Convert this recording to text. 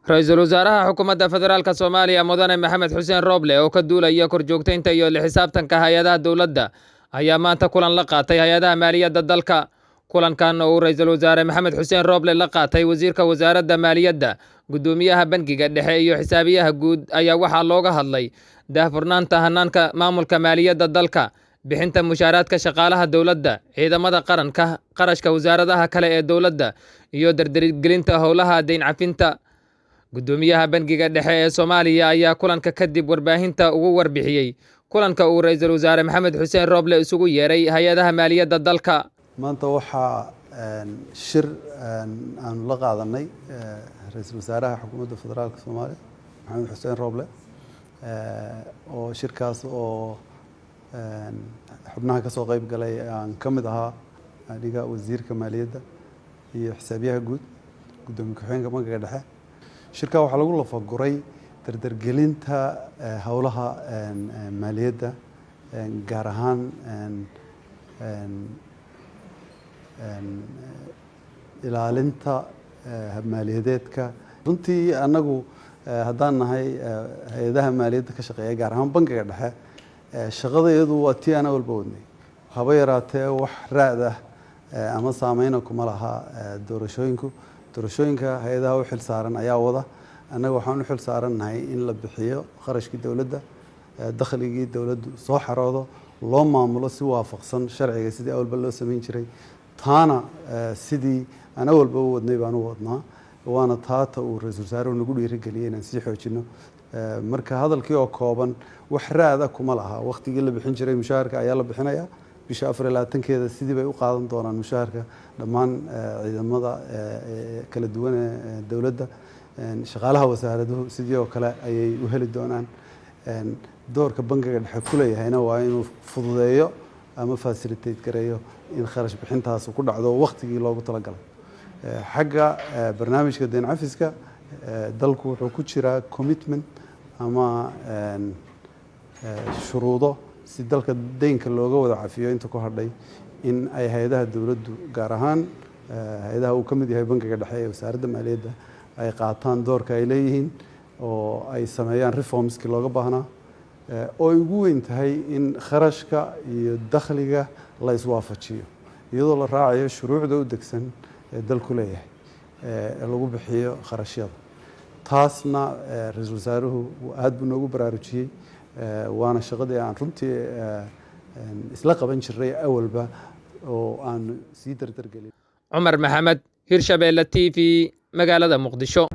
Ra'iisul Wasaaraha Xukuumadda Federaalka Soomaaliya Mudane Maxamed Xuseen Roble oo ka duulaya korjoogteynta iyo la xisaabtanka hay'adaha dowladda ayaa maanta kulan la qaatay hay'adaha maaliyadda dalka. Kulankan oo Ra'iisul Wasaare Maxamed Xuseen Roble la qaatay wasiirka wasaaradda maaliyadda, gudoomiyaha bangiga dhexe iyo xisaabiyaha guud ayaa waxaa looga hadlay daahfurnaanta hanaanka maamulka maaliyadda dalka, bixinta mushaaraadka shaqaalaha dowladda, ciidamada qaranka, qarashka wasaaradaha kale ee dowladda iyo dardargelinta howlaha deyn cafinta. Gudoomiyaha bangiga dhexe ee Soomaaliya ayaa kulanka kadib warbaahinta ugu warbixiyay kulanka uu Ra'iisul Wasaare Maxamed Xuseen Roble isugu yeeray hay'adaha maaliyadda dalka. maanta waxaa shir aan la qaadanay Ra'iisul Wasaaraha Xukuumadda Federaalka Soomaaliya Maxamed Xuseen Roble oo shirkaas oo xubnaha ka soo qayb galay aan ka mid ahaa aniga wasiirka maaliyadda iyo xisaabiyaha guud, gudoomiye ku-xigeenka bangiga dhexe. shirka waxaa lagu lafaguray dardargelinta howlaha maaliyadda, gaar ahaan ilaalinta maaliyadeedka. runtii annagu haddaan nahay hay-adaha maaliyadda ka shaqeeya, gaar ahaan bangiga dhexe, shaqadayadu waa tii aan walba wadnay. haba yaraatee wax raad ah ama saameyna kuma laha doorashooyinka hay-adaha u xil saaran ayaa wada. annaga waxaan u xil saarannahay in la bixiyo qarashkii dowladda, dakhligii dowladdu soo xaroodo, loo maamulo si waafaqsan sharciga sidii awalba loo samayn jiray. taana sidii aan awalba u wadnay baan u wadnaa, waana taata uu Ra'iisul Wasaaruhu nagu dhiirigeliyay inaan sii xoojino. marka hadalkii oo kooban, wax raada kuma laha. waqtigii la bixin jiray mushaharka ayaa la bixinayaa bisha 24keeda. sidii bay u qaadan doonaan mushaharka dhammaan ciidamada kala duwan ee dowladda. shaqaalaha wasaaraduhu sidii oo kale ayay u heli doonaan. doorka bangiga dhexe ku leeyahayna waa inuu fududeeyo ama facilitate gareeyo in kharash bixintaas ku dhacdo waqtigii loogu talagalay. xagga barnaamijka deyn cafiska, dalku wuxuu ku jiraa commitment ama shuruudo si dalka deynka looga wada cafiyo inta ku hadhay, in ay hay-adaha dowladdu, gaar ahaan hay-adaha uu ka mid yahay bangiga dhexe ee wasaaradda maaliyadda, ay qaataan doorka ay leeyihiin oo ay sameeyaan reformskii looga baahnaa, oo ay ugu weyn tahay in kharashka iyo dakhliga la iswaafajiyo iyadoo la raacayo shuruucda u degsan ee dalku leeyahay ee lagu bixiyo kharashyada. taasna Ra'iisul Wasaaruhu aad buu noogu baraarujiyey, waana shaqadii aan runtii isla qaban jiray awalba oo aan sii dardargelin. Cumar Maxamed, Hirshabelle TV, magaalada Muqdisho.